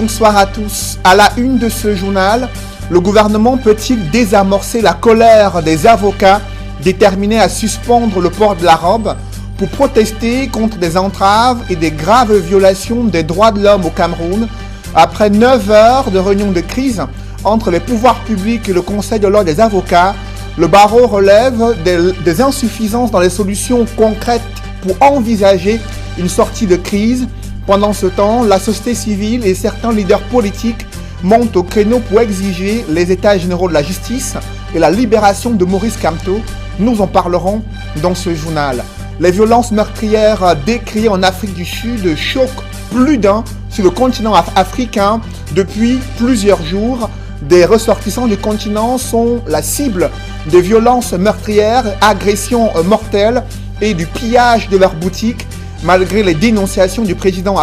bonsoir à tous. À la une de ce journal, le gouvernement peut-il désamorcer la colère des avocats déterminés à suspendre le port de la robe pour protester contre des entraves et des graves violations des droits de l'homme au Cameroun après 9 heures de réunion de crise entre les pouvoirs publics et le Conseil de l'ordre des avocats? Le barreau relève des insuffisances dans les solutions concrètes pour envisager une sortie de crise. Pendant ce temps, la société civile et certains leaders politiques montent au créneau pour exiger les états généraux de la justice et la libération de Maurice Kamto. Nous en parlerons dans ce journal. Les violences meurtrières décriées en Afrique du Sud choquent plus d'un sur le continent africain depuis plusieurs jours. Des ressortissants du continent sont la cible de violences meurtrières, agressions mortelles et du pillage de leurs boutiques. Malgré les dénonciations du président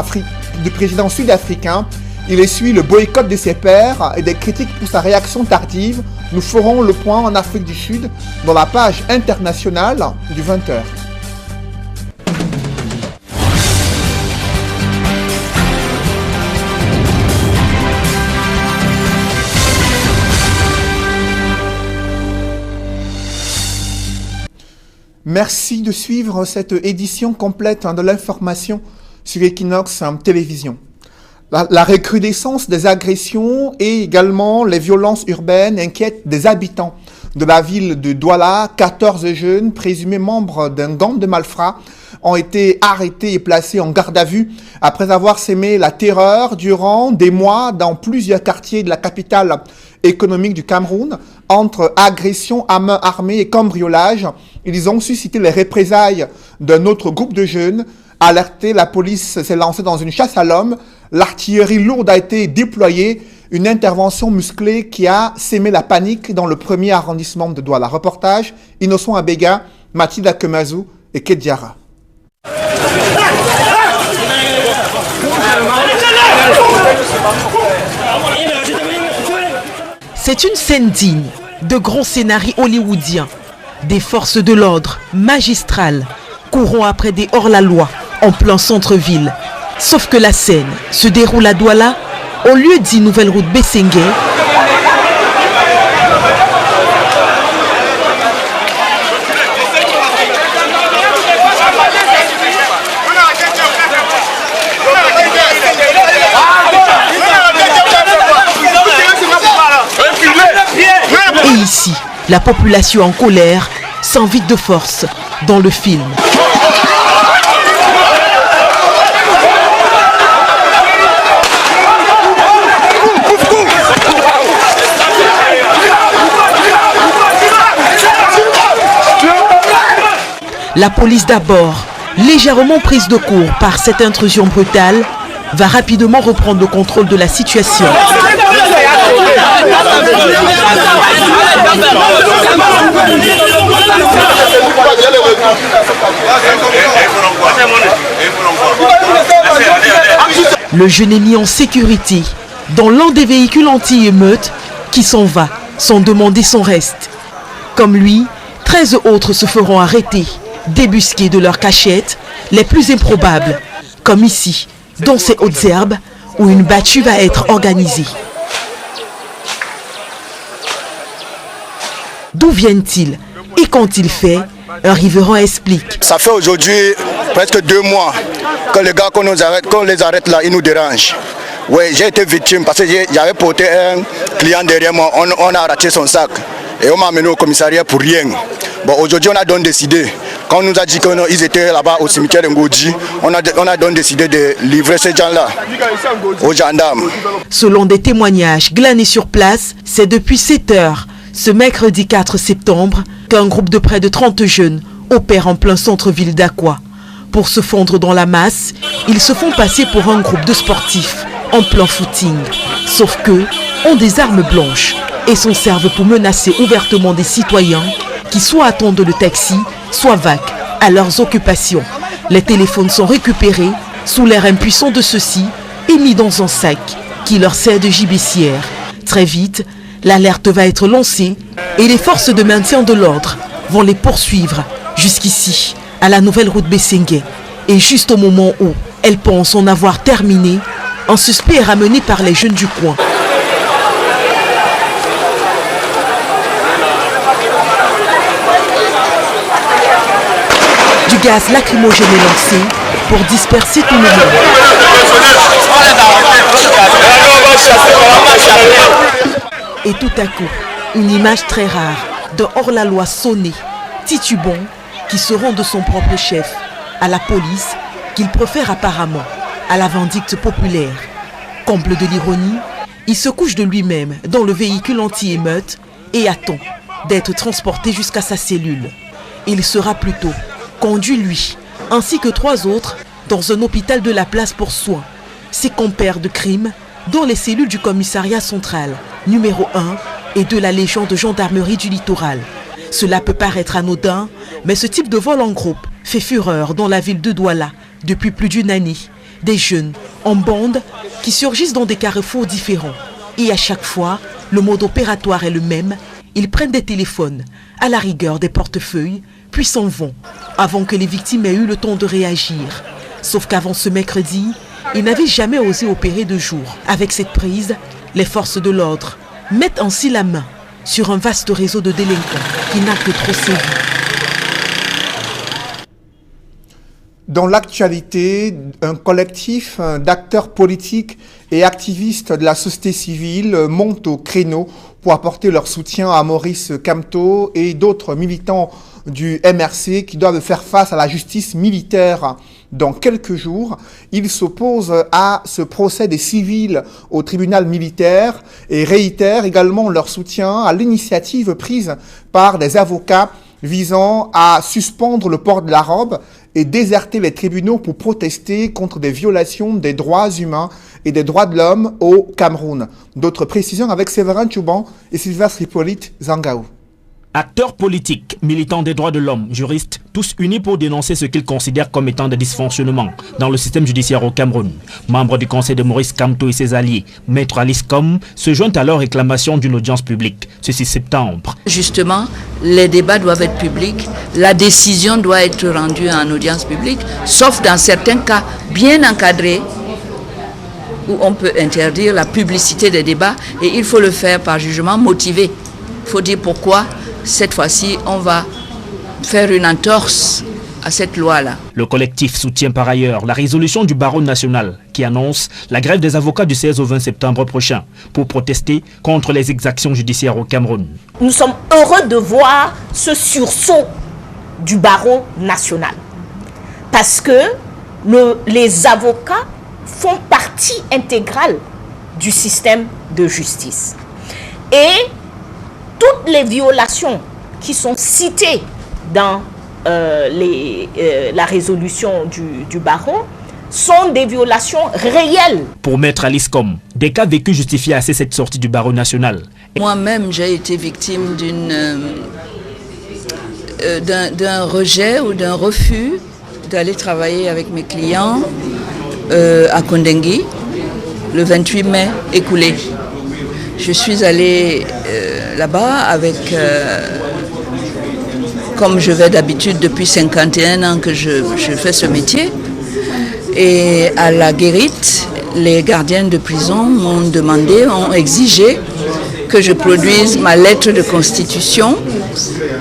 sud-africain, il essuie le boycott de ses pairs et des critiques pour sa réaction tardive. Nous ferons le point en Afrique du Sud dans la page internationale du 20h. Merci de suivre cette édition complète de l'information sur Equinox Télévision. La recrudescence des agressions et également les violences urbaines inquiètent des habitants de la ville de Douala. 14 jeunes présumés membres d'un gang de malfrats ont été arrêtés et placés en garde à vue après avoir sémé la terreur durant des mois dans plusieurs quartiers de la capitale économique du Cameroun. Entre agressions à main armée et cambriolage, ils ont suscité les représailles d'un autre groupe de jeunes. Alerté, la police s'est lancée dans une chasse à l'homme. L'artillerie lourde a été déployée. Une intervention musclée qui a sémé la panique dans le premier arrondissement de Douala. Reportage Innocent Abega, Mathilda Kemazou et Kediara. C'est une scène digne de grands scénarios hollywoodiens. Des forces de l'ordre magistrales courant après des hors-la-loi en plein centre-ville. Sauf que la scène se déroule à Douala, au lieu dit nouvelle route Bessengue. Et ici, la population en colère s'invite de force dans le film. La police d'abord, légèrement prise de court par cette intrusion brutale, va rapidement reprendre le contrôle de la situation. Le jeune est mis en sécurité dans l'un des véhicules anti-émeute qui s'en va sans demander son reste. Comme lui, 13 autres se feront arrêter, débusqués de leurs cachettes les plus improbables, comme ici, dans ces hautes herbes où une battue va être organisée. D'où viennent-ils et qu'ont-ils fait? Un riverain explique. Ça fait aujourd'hui presque 2 mois que les gars qu'on les arrête là, ils nous dérangent. Oui, j'ai été victime parce que j'avais porté un client derrière moi, on a arraché son sac et on m'a amené au commissariat pour rien. Bon, aujourd'hui on a donc décidé, quand on nous a dit qu'ils étaient là-bas au cimetière de Ngoji, on a donc décidé de livrer ces gens-là aux gendarmes. Selon des témoignages glanés sur place, c'est depuis 7 heures, ce mercredi 4 septembre, qu'un groupe de près de 30 jeunes opère en plein centre-ville d'Akwa. Pour se fondre dans la masse, ils se font passer pour un groupe de sportifs en plein footing. Sauf qu'eux ont des armes blanches et s'en servent pour menacer ouvertement des citoyens qui soit attendent le taxi, soit vaquent à leurs occupations. Les téléphones sont récupérés sous l'air impuissant de ceux-ci et mis dans un sac qui leur sert de gibecière. Très vite, l'alerte va être lancée et les forces de maintien de l'ordre vont les poursuivre jusqu'ici, à la nouvelle route Bessengue. Et juste au moment où elles pensent en avoir terminé, Un suspect est ramené par les jeunes du coin. Du gaz lacrymogène est lancé pour disperser tout le monde. Et tout à coup, une image très rare d'un hors-la-loi sonné, titubant, qui se rend de son propre chef à la police qu'il préfère apparemment à la vindicte populaire. Comble de l'ironie, il se couche de lui-même dans le véhicule anti-émeute et attend d'être transporté jusqu'à sa cellule. Il sera plutôt conduit lui, ainsi que 3 autres, dans un hôpital de la place pour soins. Ses compères de crime dans les cellules du commissariat central, numéro 1 et de la Légion de gendarmerie du littoral. Cela peut paraître anodin, mais ce type de vol en groupe fait fureur dans la ville de Douala depuis plus d'une année. Des jeunes en bande qui surgissent dans des carrefours différents. Et à chaque fois, le mode opératoire est le même. Ils prennent des téléphones, à la rigueur des portefeuilles, puis s'en vont, avant que les victimes aient eu le temps de réagir. Sauf qu'avant ce mercredi, ils n'avaient jamais osé opérer de jour. Avec cette prise, les forces de l'ordre mettent ainsi la main sur un vaste réseau de délinquants qui n'a que trop sévi. Dans l'actualité, un collectif d'acteurs politiques et activistes de la société civile monte au créneau pour apporter leur soutien à Maurice Kamto et d'autres militants du MRC qui doivent faire face à la justice militaire dans quelques jours. Ils s'opposent à ce procès des civils au tribunal militaire et réitèrent également leur soutien à l'initiative prise par des avocats visant à suspendre le port de la robe et déserter les tribunaux pour protester contre des violations des droits humains et des droits de l'homme au Cameroun. D'autres précisions avec Séverin Chouban et Sylvestre Hippolyte Zangaou. Acteurs politiques, militants des droits de l'homme, juristes, tous unis pour dénoncer ce qu'ils considèrent comme étant des dysfonctionnements dans le système judiciaire au Cameroun. Membres du conseil de Maurice Kamto et ses alliés, Maître Alice Com, se joignent à leur réclamation d'une audience publique ce 6 septembre. Justement, les débats doivent être publics, la décision doit être rendue en audience publique, sauf dans certains cas bien encadrés, où on peut interdire la publicité des débats, et il faut le faire par jugement motivé. Il faut dire pourquoi. Cette fois-ci, on va faire une entorse à cette loi-là. Le collectif soutient par ailleurs la résolution du barreau national qui annonce la grève des avocats du 16 au 20 septembre prochain pour protester contre les exactions judiciaires au Cameroun. Nous sommes heureux de voir ce sursaut du barreau national parce que les avocats font partie intégrale du système de justice. Et toutes les violations qui sont citées dans la résolution du barreau sont des violations réelles. Pour Maître Alice Com, des cas vécus justifient assez cette sortie du barreau national. Moi-même, j'ai été victime d'un rejet ou d'un refus d'aller travailler avec mes clients à Kondengui le 28 mai écoulé. Je suis allée là-bas avec, comme je vais d'habitude depuis 51 ans que je fais ce métier, et à la guérite, les gardiens de prison ont exigé que je produise ma lettre de constitution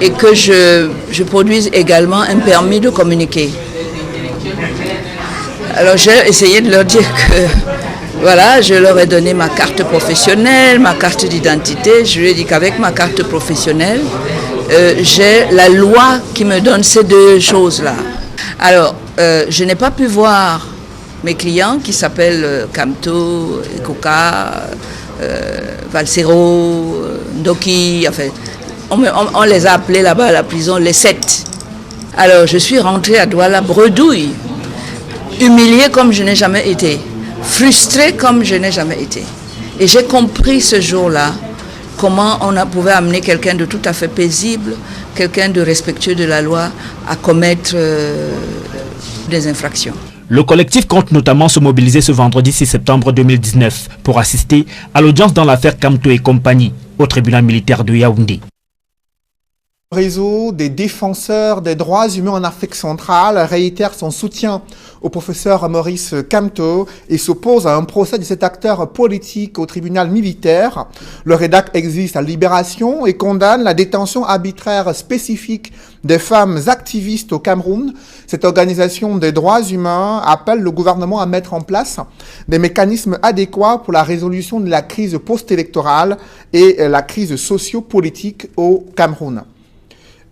et que je produise également un permis de communiquer. Alors j'ai essayé de leur dire que voilà, je leur ai donné ma carte professionnelle, ma carte d'identité. Je lui ai dit qu'avec ma carte professionnelle, j'ai la loi qui me donne ces 2 choses-là. Alors, je n'ai pas pu voir mes clients qui s'appellent Kamto, Ekoka, Valsero, Ndoki, enfin, on les a appelés là-bas à la prison les 7. Alors, je suis rentrée à Douala bredouille, humiliée comme je n'ai jamais été. Frustrée comme je n'ai jamais été. Et j'ai compris ce jour-là comment on pouvait amener quelqu'un de tout à fait paisible, quelqu'un de respectueux de la loi, à commettre des infractions. Le collectif compte notamment se mobiliser ce vendredi 6 septembre 2019 pour assister à l'audience dans l'affaire Kamto et compagnie au tribunal militaire de Yaoundé. Le réseau des défenseurs des droits humains en Afrique centrale réitère son soutien au professeur Maurice Kamto et s'oppose à un procès de cet acteur politique au tribunal militaire. Le REDAC exige sa libération et condamne la détention arbitraire spécifique des femmes activistes au Cameroun. Cette organisation des droits humains appelle le gouvernement à mettre en place des mécanismes adéquats pour la résolution de la crise post-électorale et la crise socio-politique au Cameroun.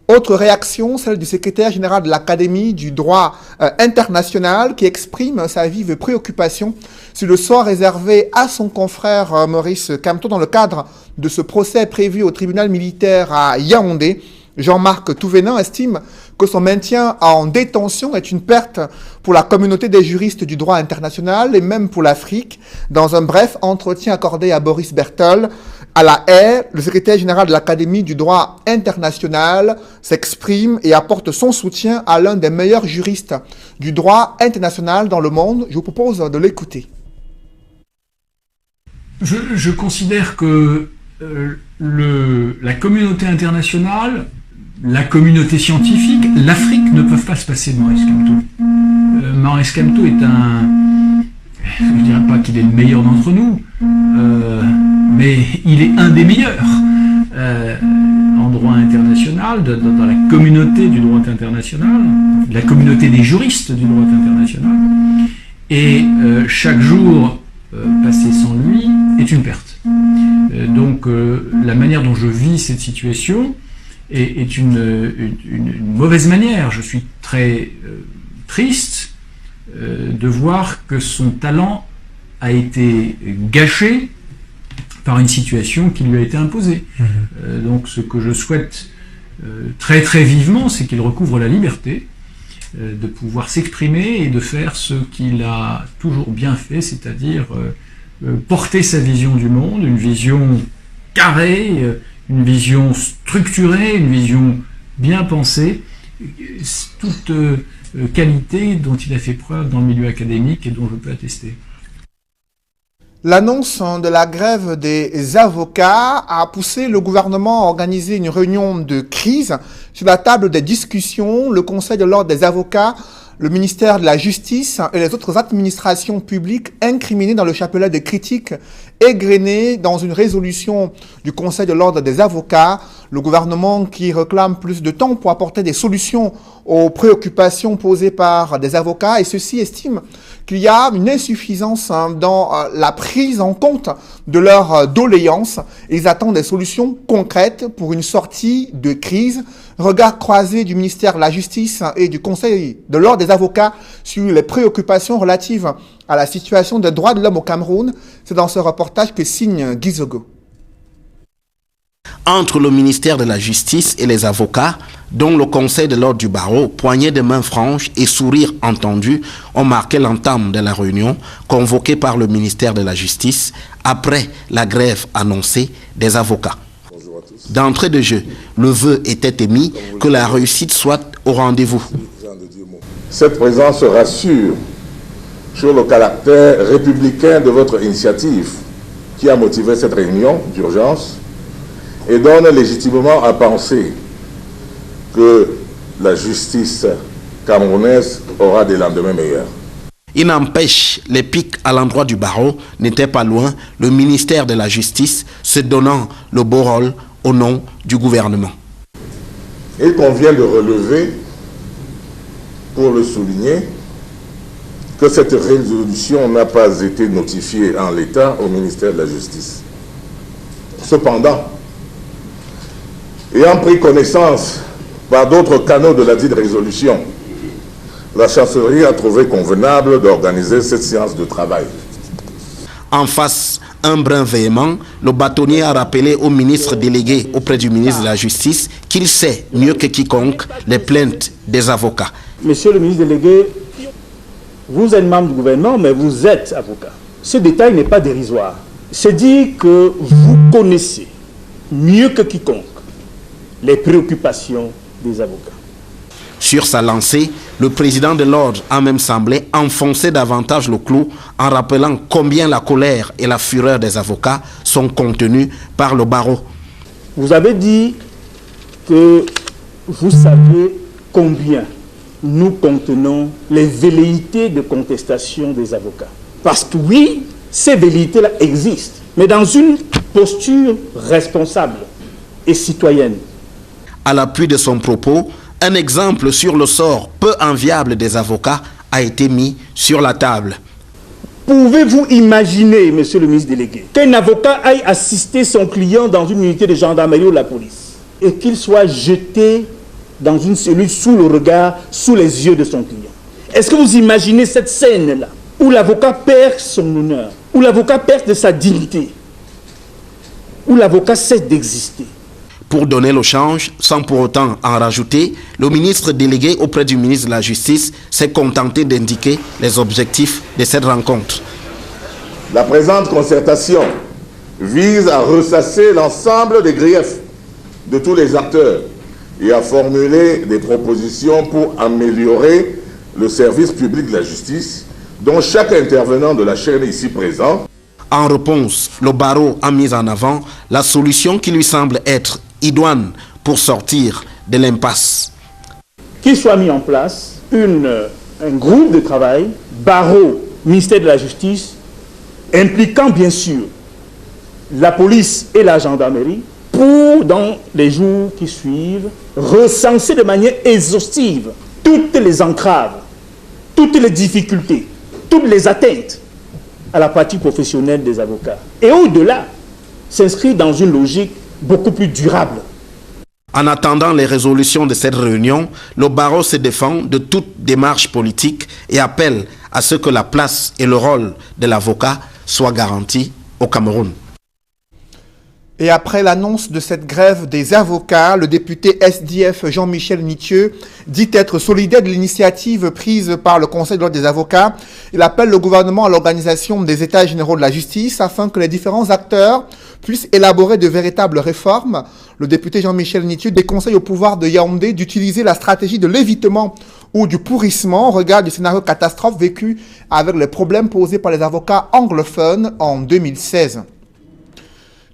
Autre réaction, celle du secrétaire général de l'Académie du droit international qui exprime sa vive préoccupation sur le sort réservé à son confrère Maurice Kamto dans le cadre de ce procès prévu au tribunal militaire à Yaoundé. Jean-Marc Touvenin estime que son maintien en détention est une perte pour la communauté des juristes du droit international et même pour l'Afrique. Dans un bref entretien accordé à Boris Bertol, à La Haye, le secrétaire général de l'Académie du droit international s'exprime et apporte son soutien à l'un des meilleurs juristes du droit international dans le monde. Je vous propose de l'écouter. Je considère que la communauté internationale, la communauté scientifique, l'Afrique ne peuvent pas se passer de Maurice Kamto. Maurice Kamto est je ne dirais pas qu'il est le meilleur d'entre nous, mais il est un des meilleurs en droit international, dans la communauté du droit international, la communauté des juristes du droit international. Et chaque jour passé sans lui est une perte. Donc la manière dont je vis cette situation est une mauvaise manière. Je suis très triste de voir que son talent a été gâché par une situation qui lui a été imposée. Donc ce que je souhaite très très vivement, c'est qu'il recouvre la liberté de pouvoir s'exprimer et de faire ce qu'il a toujours bien fait, c'est-à-dire porter sa vision du monde, une vision carrée, une vision structurée, une vision bien pensée, toute qualité dont il a fait preuve dans le milieu académique et dont je peux attester. L'annonce de la grève des avocats a poussé le gouvernement à organiser une réunion de crise. Sur la table des discussions, le Conseil de l'ordre des avocats, le ministère de la Justice et les autres administrations publiques incriminées dans le chapelet de critiques égrenées dans une résolution du Conseil de l'ordre des avocats. Le gouvernement qui réclame plus de temps pour apporter des solutions aux préoccupations posées par des avocats, et ceux-ci estiment qu'il y a une insuffisance dans la prise en compte de leurs doléances. Ils attendent des solutions concrètes pour une sortie de crise. Regard croisé du ministère de la Justice et du Conseil de l'ordre des avocats sur les préoccupations relatives à la situation des droits de l'homme au Cameroun. C'est dans ce reportage que signe Guy Zogo. Entre le ministère de la Justice et les avocats, dont le Conseil de l'ordre du barreau, poignée de main franche et sourire entendu, ont marqué l'entame de la réunion convoquée par le ministère de la Justice après la grève annoncée des avocats. D'entrée de jeu, le vœu était émis que la réussite soit au rendez-vous. Cette présence rassure sur le caractère républicain de votre initiative qui a motivé cette réunion d'urgence et donne légitimement à penser que la justice camerounaise aura des lendemains meilleurs. Il n'empêche, les pics à l'endroit du barreau n'étaient pas loin, le ministère de la Justice se donnant le beau rôle au nom du gouvernement. Il convient de relever, pour le souligner, que cette résolution n'a pas été notifiée en l'état au ministère de la Justice. Cependant, ayant pris connaissance par d'autres canaux de la dite résolution, la chancellerie a trouvé convenable d'organiser cette séance de travail. En face, un brin véhément, le bâtonnier a rappelé au ministre délégué auprès du ministre de la Justice qu'il sait mieux que quiconque les plaintes des avocats. Monsieur le ministre délégué, vous êtes membre du gouvernement, mais vous êtes avocat. Ce détail n'est pas dérisoire. C'est dire que vous connaissez mieux que quiconque les préoccupations des avocats. Sur sa lancée, le président de l'ordre a même semblé enfoncer davantage le clou en rappelant combien la colère et la fureur des avocats sont contenues par le barreau. Vous avez dit que vous savez combien nous contenons les velléités de contestation des avocats. Parce que oui, ces velléités-là existent, mais dans une posture responsable et citoyenne. À l'appui de son propos, un exemple sur le sort peu enviable des avocats a été mis sur la table. Pouvez-vous imaginer, monsieur le ministre délégué, qu'un avocat aille assister son client dans une unité de gendarmerie ou de la police et qu'il soit jeté dans une cellule sous le regard, sous les yeux de son client? Est-ce que vous imaginez cette scène-là où l'avocat perd son honneur, où l'avocat perd de sa dignité, où l'avocat cesse d'exister? Pour donner le change, sans pour autant en rajouter, le ministre délégué auprès du ministre de la Justice s'est contenté d'indiquer les objectifs de cette rencontre. La présente concertation vise à ressasser l'ensemble des griefs de tous les acteurs et à formuler des propositions pour améliorer le service public de la justice, dont chaque intervenant de la chaîne ici présent. En réponse, le barreau a mis en avant la solution qui lui semble être idoine pour sortir de l'impasse. Qu'il soit mis en place un groupe de travail, barreau, ministère de la Justice, impliquant bien sûr la police et la gendarmerie, pour, dans les jours qui suivent, recenser de manière exhaustive toutes les entraves, toutes les difficultés, toutes les atteintes à la pratique professionnelle des avocats. Et au-delà, s'inscrire dans une logique beaucoup plus durable. En attendant les résolutions de cette réunion, le barreau se défend de toute démarche politique et appelle à ce que la place et le rôle de l'avocat soient garantis au Cameroun. Et après l'annonce de cette grève des avocats, le député SDF Jean-Michel Nitieux dit être solidaire de l'initiative prise par le Conseil de l'ordre des avocats. Il appelle le gouvernement à l'organisation des États généraux de la justice afin que les différents acteurs puissent élaborer de véritables réformes. Le député Jean-Michel Nitieux déconseille au pouvoir de Yaoundé d'utiliser la stratégie de l'évitement ou du pourrissement au regard du scénario catastrophe vécu avec les problèmes posés par les avocats anglophones en 2016.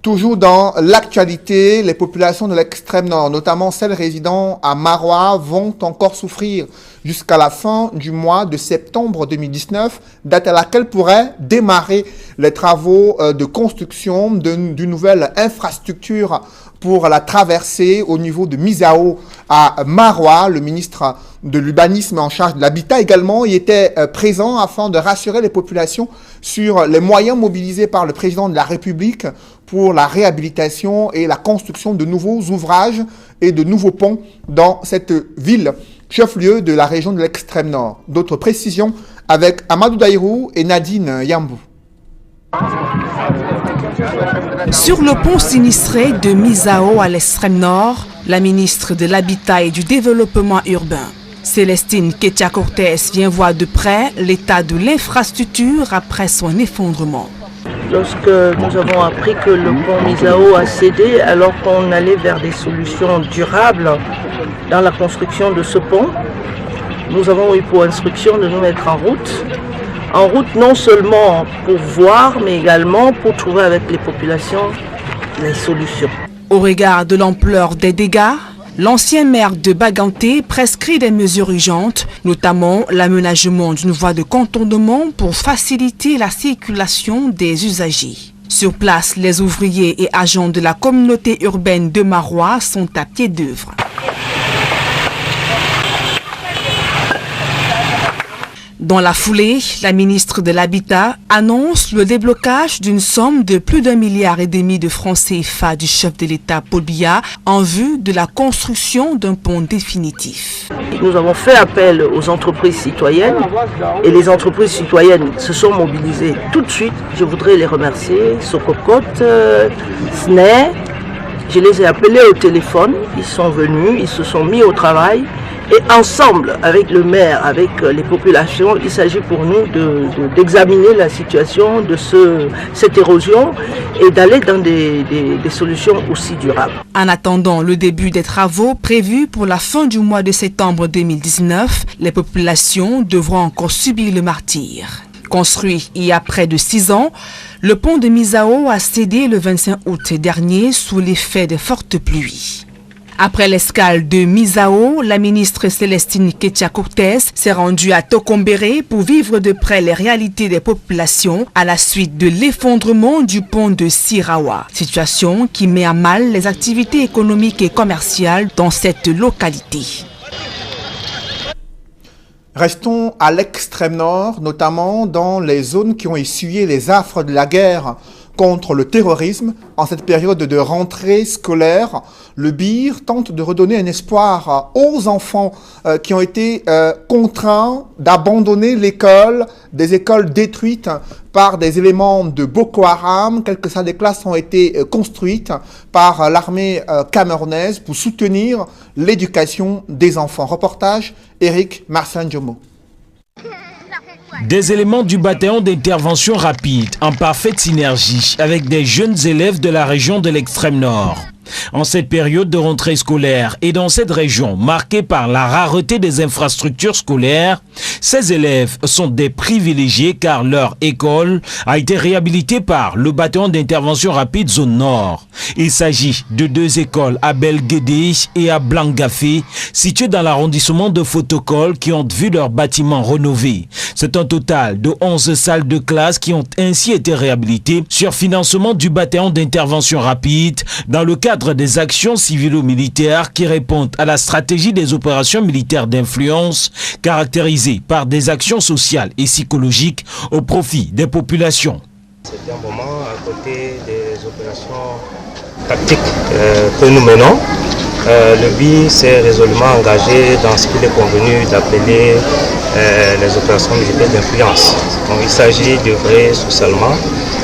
Toujours dans l'actualité, les populations de l'extrême nord, notamment celles résidant à Marois, vont encore souffrir jusqu'à la fin du mois de septembre 2019, date à laquelle pourraient démarrer les travaux de construction d'une nouvelle infrastructure pour la traversée au niveau de Misao à Marois. Le ministre de l'urbanisme en charge de l'habitat également y était présent afin de rassurer les populations sur les moyens mobilisés par le président de la République pour la réhabilitation et la construction de nouveaux ouvrages et de nouveaux ponts dans cette ville, chef-lieu de la région de l'extrême nord. D'autres précisions avec Amadou Daïrou et Nadine Yambou. Sur le pont sinistré de Misao à l'extrême nord, la ministre de l'Habitat et du Développement urbain, Célestine Ketia-Cortés, vient voir de près l'état de l'infrastructure après son effondrement. Lorsque nous avons appris que le pont Misao a cédé, alors qu'on allait vers des solutions durables dans la construction de ce pont, nous avons eu pour instruction de nous mettre en route non seulement pour voir, mais également pour trouver avec les populations les solutions. Au regard de l'ampleur des dégâts, l'ancien maire de Baganté prescrit des mesures urgentes, notamment l'aménagement d'une voie de contournement pour faciliter la circulation des usagers. Sur place, les ouvriers et agents de la communauté urbaine de Marois sont à pied d'œuvre. Dans la foulée, la ministre de l'Habitat annonce le déblocage d'une somme de plus d'1,5 milliard de francs CFA du chef de l'État Paul Biya en vue de la construction d'un pont définitif. Nous avons fait appel aux entreprises citoyennes et les entreprises citoyennes se sont mobilisées tout de suite. Je voudrais les remercier, Sococotte, SNE. Je les ai appelés au téléphone, ils sont venus, ils se sont mis au travail. Et ensemble, avec le maire, avec les populations, il s'agit pour nous d'examiner la situation de cette érosion et d'aller dans des solutions aussi durables. En attendant le début des travaux prévus pour la fin du mois de septembre 2019, les populations devront encore subir le martyre. Construit il y a près de 6 ans, le pont de Misao a cédé le 25 août dernier sous l'effet des fortes pluies. Après l'escale de Misao, la ministre Célestine Ketia-Cortez s'est rendue à Tokombéré pour vivre de près les réalités des populations à la suite de l'effondrement du pont de Sirawa. Situation qui met à mal les activités économiques et commerciales dans cette localité. Restons à l'extrême nord, notamment dans les zones qui ont essuyé les affres de la guerre contre le terrorisme. En cette période de rentrée scolaire, le BIR tente de redonner un espoir aux enfants qui ont été contraints d'abandonner l'école, des écoles détruites par des éléments de Boko Haram. Quelques salles de classe ont été construites par l'armée camerounaise pour soutenir l'éducation des enfants. Reportage Eric Marsan-Djomo. Des éléments du bataillon d'intervention rapide en parfaite synergie avec des jeunes élèves de la région de l'extrême nord. En cette période de rentrée scolaire et dans cette région marquée par la rareté des infrastructures scolaires, ces élèves sont des privilégiés car leur école a été réhabilitée par le bataillon d'intervention rapide zone nord. Il s'agit de 2 écoles à Belguédé et à Blangafé, situées dans l'arrondissement de Fotokol qui ont vu leurs bâtiments rénovés. C'est un total de 11 salles de classe qui ont ainsi été réhabilitées sur financement du bataillon d'intervention rapide dans le cadre des actions civilo-militaires qui répondent à la stratégie des opérations militaires d'influence caractérisées par des actions sociales et psychologiques au profit des populations. C'est un moment à côté des opérations tactiques que nous menons. Le BI s'est résolument engagé dans ce qu'il est convenu d'appeler les opérations militaires d'influence. Il s'agit d'œuvrer socialement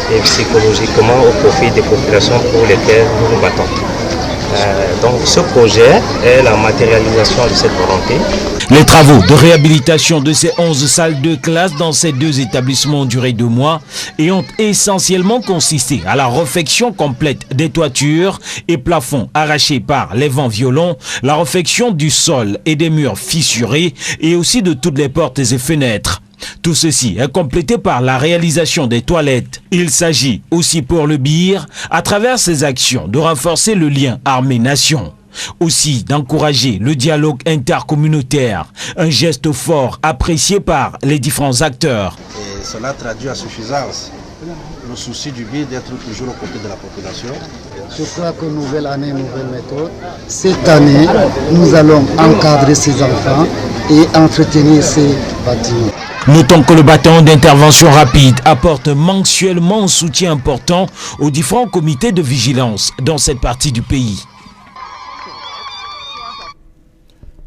et psychologiquement au profit des populations pour lesquelles nous nous battons. Donc ce projet est la matérialisation de cette volonté. Les travaux de réhabilitation de ces 11 salles de classe dans ces 2 établissements ont duré 2 mois et ont essentiellement consisté à la réfection complète des toitures et plafonds arrachés par les vents violents, la réfection du sol et des murs fissurés et aussi de toutes les portes et fenêtres. Tout ceci est complété par la réalisation des toilettes. Il s'agit aussi pour le BIR, à travers ces actions, de renforcer le lien armée-nation. Aussi d'encourager le dialogue intercommunautaire, un geste fort apprécié par les différents acteurs. Et cela traduit à suffisance le souci du BIR d'être toujours aux côtés de la population. Je crois que nouvelle année, nouvelle méthode. Cette année, nous allons encadrer ces enfants et entretenir ces bâtiments. Notons que le bataillon d'intervention rapide apporte mensuellement un soutien important aux différents comités de vigilance dans cette partie du pays.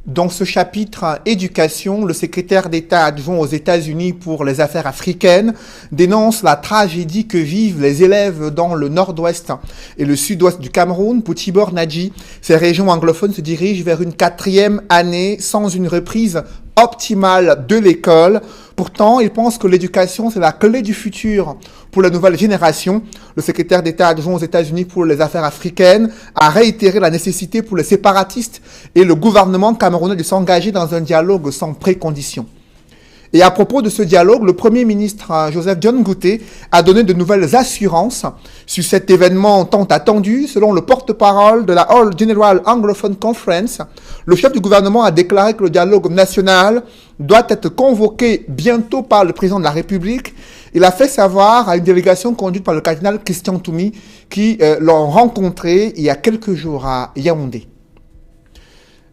Dans ce chapitre éducation, le secrétaire d'État adjoint aux États-Unis pour les affaires africaines dénonce la tragédie que vivent les élèves dans le nord-ouest et le sud-ouest du Cameroun. Pour Tibor Nadji, ces régions anglophones se dirigent vers une 4e année sans une reprise optimale de l'école. Pourtant, il pense que l'éducation, c'est la clé du futur pour la nouvelle génération. Le secrétaire d'État adjoint aux États-Unis pour les affaires africaines a réitéré la nécessité pour les séparatistes et le gouvernement camerounais de s'engager dans un dialogue sans précondition. Et à propos de ce dialogue, le Premier ministre Joseph John Ngouté a donné de nouvelles assurances sur cet événement tant attendu. Selon le porte-parole de la All General Anglophone Conference, le chef du gouvernement a déclaré que le dialogue national doit être convoqué bientôt par le président de la République. Il a fait savoir à une délégation conduite par le cardinal Christian Toumi qui l'ont rencontré il y a quelques jours à Yaoundé.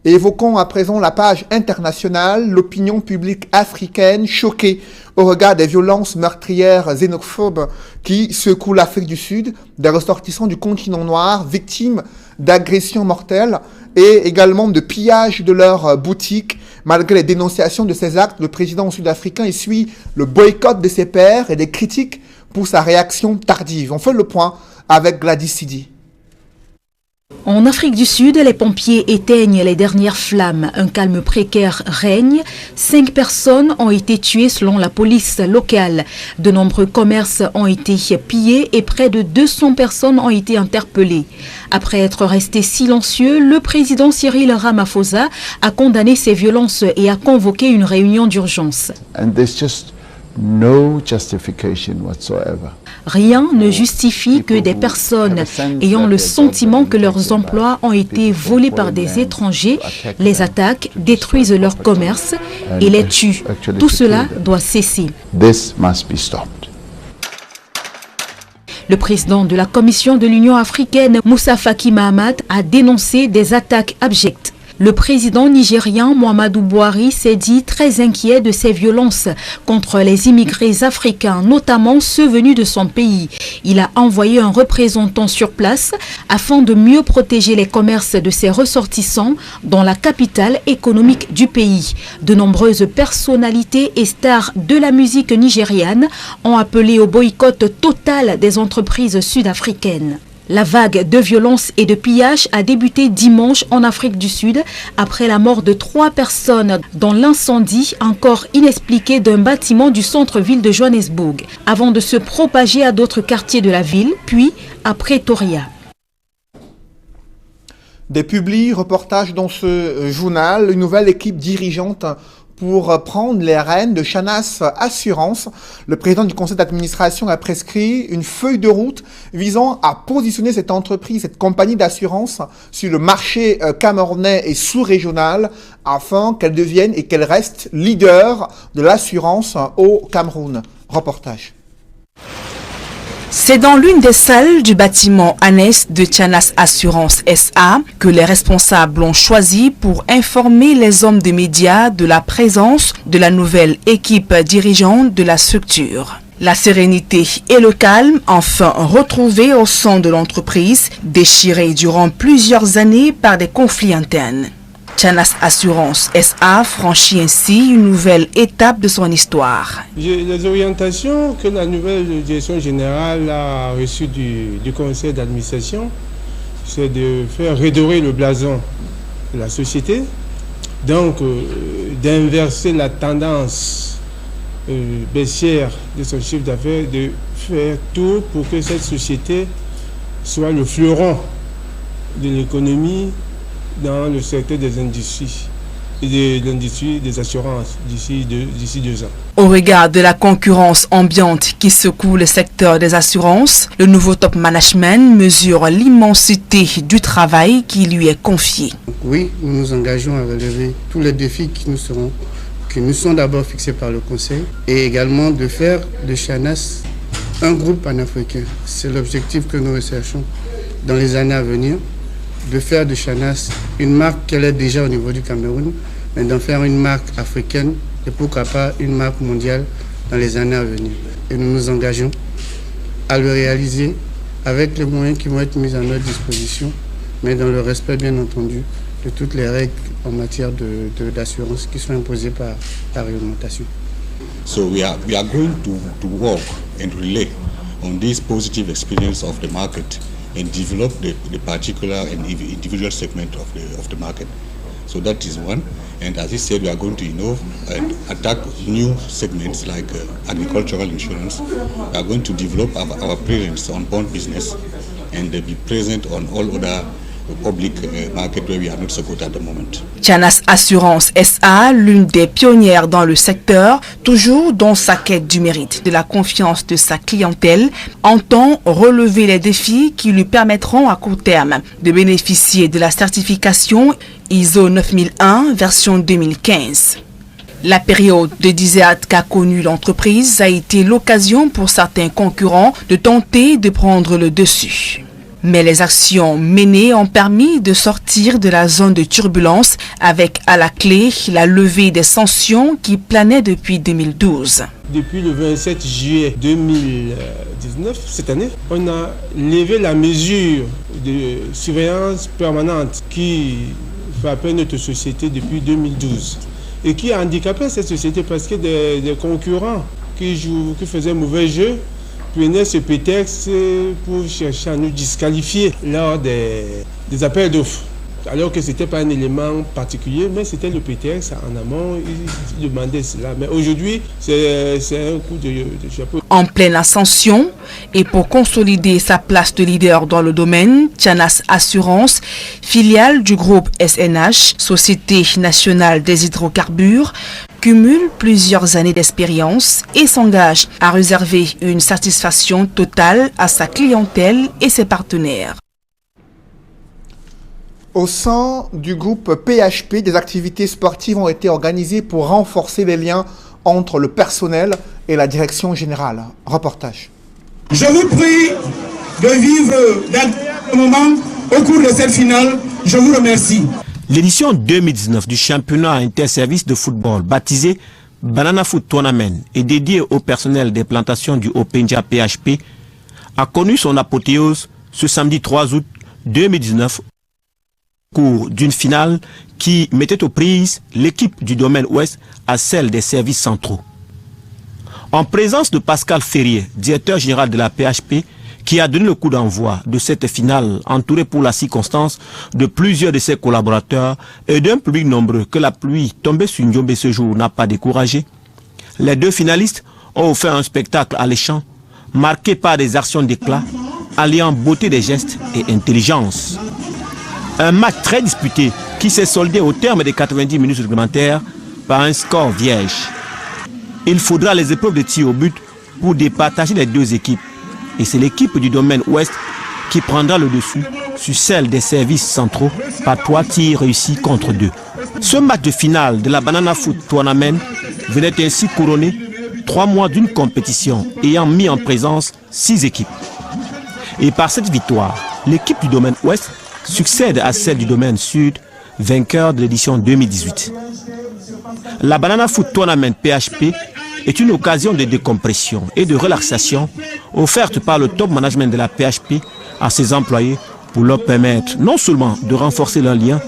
Et évoquons à présent la page internationale, l'opinion publique africaine choquée au regard des violences meurtrières xénophobes qui secouent l'Afrique du Sud, des ressortissants du continent noir, victimes d'agressions mortelles et également de pillage de leurs boutiques. Malgré les dénonciations de ces actes, le président sud-africain essuie le boycott de ses pairs et des critiques pour sa réaction tardive. On fait le point avec Gladys Sidi. En Afrique du Sud, les pompiers éteignent les dernières flammes. Un calme précaire règne. 5 personnes ont été tuées selon la police locale. De nombreux commerces ont été pillés et près de 200 personnes ont été interpellées. Après être resté silencieux, le président Cyril Ramaphosa a condamné ces violences et a convoqué une réunion d'urgence. And there's just no justification whatsoever. Rien ne justifie que des personnes ayant le sentiment que leurs emplois ont été volés par des étrangers les attaquent, détruisent leur commerce et les tuent. Tout cela doit cesser. This must be stopped. Le président de la Commission de l'Union africaine, Moussa Faki Mahamat, a dénoncé des attaques abjectes. Le président nigérien Muhammadu Buhari s'est dit très inquiet de ces violences contre les immigrés africains, notamment ceux venus de son pays. Il a envoyé un représentant sur place afin de mieux protéger les commerces de ses ressortissants dans la capitale économique du pays. De nombreuses personnalités et stars de la musique nigériane ont appelé au boycott total des entreprises sud-africaines. La vague de violence et de pillage a débuté dimanche en Afrique du Sud après la mort de 3 personnes dans l'incendie encore inexpliqué d'un bâtiment du centre-ville de Johannesburg, avant de se propager à d'autres quartiers de la ville, puis à Pretoria. Des reportages dans ce journal, une nouvelle équipe dirigeante pour prendre les rênes de Chanas Assurance. Le président du conseil d'administration a prescrit une feuille de route visant à positionner cette entreprise, cette compagnie d'assurance sur le marché camerounais et sous-régional afin qu'elle devienne et qu'elle reste leader de l'assurance au Cameroun. Reportage. C'est dans l'une des salles du bâtiment annexe de Chanas Assurance SA que les responsables ont choisi pour informer les hommes des médias de la présence de la nouvelle équipe dirigeante de la structure. La sérénité et le calme enfin retrouvés au sein de l'entreprise, déchirée durant plusieurs années par des conflits internes. Chanas Assurance SA franchit ainsi une nouvelle étape de son histoire. Les orientations que la nouvelle direction générale a reçues du conseil d'administration, c'est de faire redorer le blason de la société, donc d'inverser la tendance baissière de son chiffre d'affaires, de faire tout pour que cette société soit le fleuron de l'économie dans le secteur des industries et de l'industrie des assurances d'ici 2 ans. Au regard de la concurrence ambiante qui secoue le secteur des assurances, le nouveau top management mesure l'immensité du travail qui lui est confié. Oui, nous nous engageons à relever tous les défis qui nous sont d'abord fixés par le Conseil et également de faire de Chanas un groupe panafricain. C'est l'objectif que nous recherchons dans les années à venir, de faire de Chanas une marque qu'elle est déjà au niveau du Cameroun, mais d'en faire une marque africaine et pourquoi pas une marque mondiale dans les années à venir. Et nous nous engageons à le réaliser avec les moyens qui vont être mis à notre disposition, mais dans le respect bien entendu de toutes les règles en matière d'assurance qui sont imposées par la réglementation. So we are going to work and relay on this positive experience of the market and develop the particular and individual segment of the market. So that is one. And as he said, we are going to innovate and attack new segments like agricultural insurance. We are going to develop our presence on bond business and be present on all other public market where we are not so good at the moment. Chanas Assurance SA, l'une des pionnières dans le secteur, toujours dans sa quête du mérite, de la confiance de sa clientèle, entend relever les défis qui lui permettront à court terme de bénéficier de la certification ISO 9001 version 2015. La période de disette qu'a connue l'entreprise a été l'occasion pour certains concurrents de tenter de prendre le dessus. Mais les actions menées ont permis de sortir de la zone de turbulence avec à la clé la levée des sanctions qui planaient depuis 2012. Depuis le 27 juillet 2019, cette année, on a levé la mesure de surveillance permanente qui frappait notre société depuis 2012 et qui a handicapé cette société parce que des concurrents qui faisaient mauvais jeu prenaient ce prétexte pour chercher à nous disqualifier lors des appels d'offres. Alors que ce n'était pas un élément particulier, mais c'était le prétexte en amont, ils demandaient cela. Mais aujourd'hui, c'est un coup de chapeau. En pleine ascension, et pour consolider sa place de leader dans le domaine, Chanas Assurance, filiale du groupe SNH, Société Nationale des Hydrocarbures, cumule plusieurs années d'expérience et s'engage à réserver une satisfaction totale à sa clientèle et ses partenaires. Au sein du groupe PHP, des activités sportives ont été organisées pour renforcer les liens entre le personnel et la direction générale. Reportage. Je vous prie de vivre d'agréables moments au cours de cette finale. Je vous remercie. L'édition 2019 du championnat interservice de football baptisé Banana Foot Tournament et dédié au personnel des plantations du Openja PHP a connu son apothéose ce samedi 3 août 2019 au cours d'une finale qui mettait aux prises l'équipe du domaine ouest à celle des services centraux. En présence de Pascal Ferrier, directeur général de la PHP, qui a donné le coup d'envoi de cette finale, entouré pour la circonstance de plusieurs de ses collaborateurs et d'un public nombreux que la pluie tombée sur Ndiombe ce jour n'a pas découragé, les deux finalistes ont offert un spectacle alléchant, marqué par des actions d'éclat, alliant beauté des gestes et intelligence. Un match très disputé qui s'est soldé au terme des 90 minutes réglementaires par un score vierge. Il faudra les épreuves de tir au but pour départager les deux équipes. Et c'est l'équipe du domaine ouest qui prendra le dessus sur celle des services centraux par 3 tirs réussis contre 2. Ce match de finale de la Banana Foot Tournament venait ainsi couronner 3 mois d'une compétition ayant mis en présence 6 équipes. Et par cette victoire, l'équipe du domaine ouest succède à celle du domaine sud, vainqueur de l'édition 2018. La Banana Foot Tournament PHP est une occasion de décompression et de relaxation offerte par le top management de la PHP à ses employés pour leur permettre non seulement de renforcer leurs liens,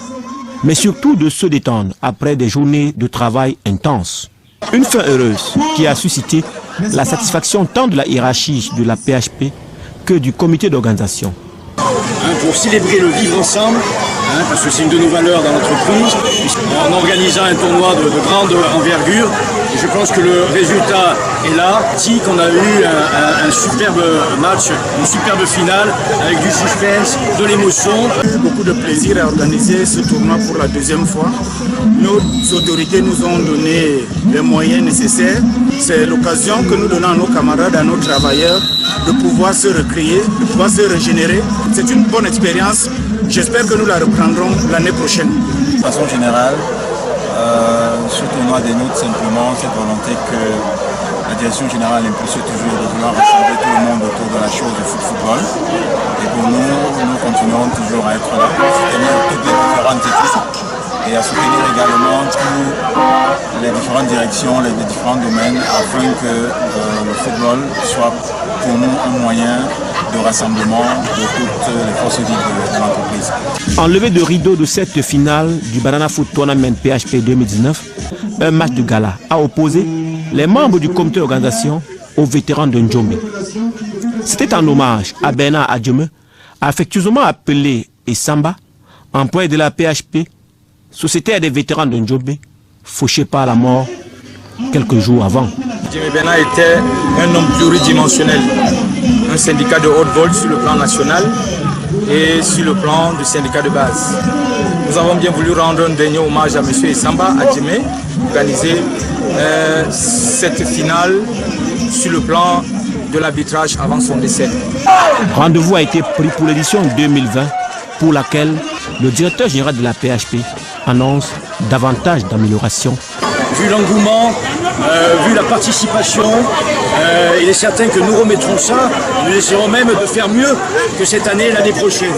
mais surtout de se détendre après des journées de travail intenses. Une fin heureuse qui a suscité la satisfaction tant de la hiérarchie de la PHP que du comité d'organisation. Pour célébrer le vivre ensemble, parce que c'est une de nos valeurs dans l'entreprise, en organisant un tournoi de grande envergure. Je pense que le résultat est là. Si qu'on a eu un superbe match, une superbe finale avec du suspense, de l'émotion. J'ai eu beaucoup de plaisir à organiser ce tournoi pour la deuxième fois. Nos autorités nous ont donné les moyens nécessaires. C'est l'occasion que nous donnons à nos camarades, à nos travailleurs, de pouvoir se recréer, de pouvoir se régénérer. C'est une bonne expérience. J'espère que nous la reprendrons l'année prochaine. De façon générale, ce tournoi dénote simplement cette volonté que la direction générale impulse toujours de vouloir rassembler tout le monde autour de la chose du football. Et pour nous continuerons toujours à être là pour soutenir toutes les différentes équipes et à soutenir également toutes les différentes directions, les différents domaines, afin que le football soit pour nous un moyen de rassemblement de toutes les forces vives de l'entreprise. Enlevé de rideau de cette finale du Banana Foot Tournament PHP 2019, un match de gala a opposé les membres du comité d'organisation aux vétérans de Ndiombe. C'était en hommage à Bernard Adjeme, affectueusement appelé Essamba, employé de la PHP, sociétaire des vétérans de Ndiombe, fauché par la mort quelques jours avant. Jimmy Bernard était un homme pluridimensionnel, un syndicat de haute vol sur le plan national et sur le plan du syndicat de base. Nous avons bien voulu rendre un dernier hommage à M. Essamba Adjeme, organiser cette finale sur le plan de l'arbitrage avant son décès. Rendez-vous a été pris pour l'édition 2020, pour laquelle le directeur général de la PHP annonce davantage d'améliorations. Vu l'engouement, vu la participation, il est certain que nous remettrons ça. Nous essaierons même de faire mieux que cette année et l'année prochaine.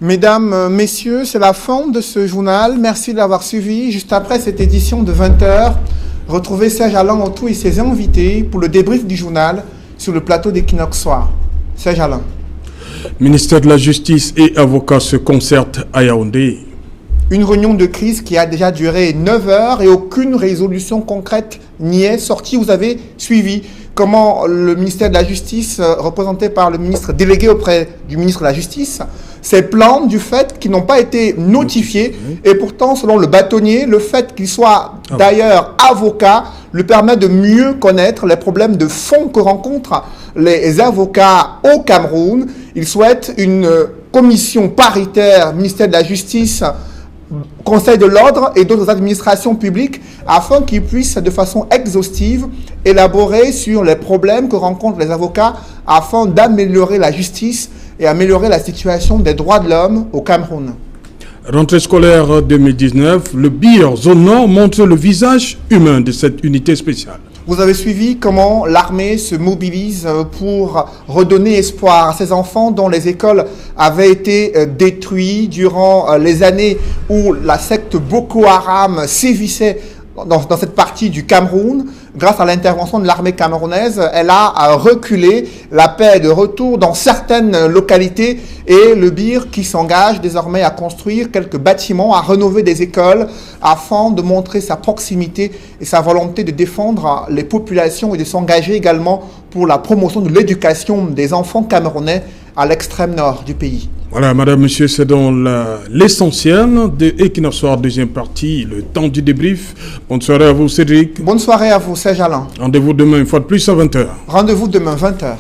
Mesdames, messieurs, c'est la fin de ce journal. Merci de l'avoir suivi. Juste après cette édition de 20h, retrouvez Serge Alain Autou et ses invités pour le débrief du journal sur le plateau d'Equinox Soir. Serge Alain. Ministère de la Justice et avocats se concertent à Yaoundé. Une réunion de crise qui a déjà duré 9 heures et aucune résolution concrète n'y est sortie. Vous avez suivi comment le ministère de la Justice, représenté par le ministre délégué auprès du ministre de la Justice, s'est plaint du fait qu'ils n'ont pas été notifiés. Et pourtant, selon le bâtonnier, le fait qu'il soit d'ailleurs avocat lui permet de mieux connaître les problèmes de fond que rencontrent les avocats au Cameroun. Il souhaite une commission paritaire, ministère de la Justice, Conseil de l'ordre et d'autres administrations publiques afin qu'ils puissent de façon exhaustive élaborer sur les problèmes que rencontrent les avocats afin d'améliorer la justice et améliorer la situation des droits de l'homme au Cameroun. Rentrée scolaire 2019, le BIR Zone Nord montre le visage humain de cette unité spéciale. Vous avez suivi comment l'armée se mobilise pour redonner espoir à ces enfants dont les écoles avaient été détruites durant les années où la secte Boko Haram sévissait dans cette partie du Cameroun. Grâce à l'intervention de l'armée camerounaise, elle a reculé. La paix est de retour dans certaines localités et le BIR qui s'engage désormais à construire quelques bâtiments, à rénover des écoles afin de montrer sa proximité et sa volonté de défendre les populations et de s'engager également pour la promotion de l'éducation des enfants camerounais à l'extrême nord du pays. Voilà, madame, monsieur, c'est dans l'essentiel de Equinox Soir, deuxième partie, le temps du débrief. Bonne soirée à vous, Cédric. Bonne soirée à vous, Serge Alain. Rendez-vous demain, une fois de plus, à 20h. Rendez-vous demain, 20h.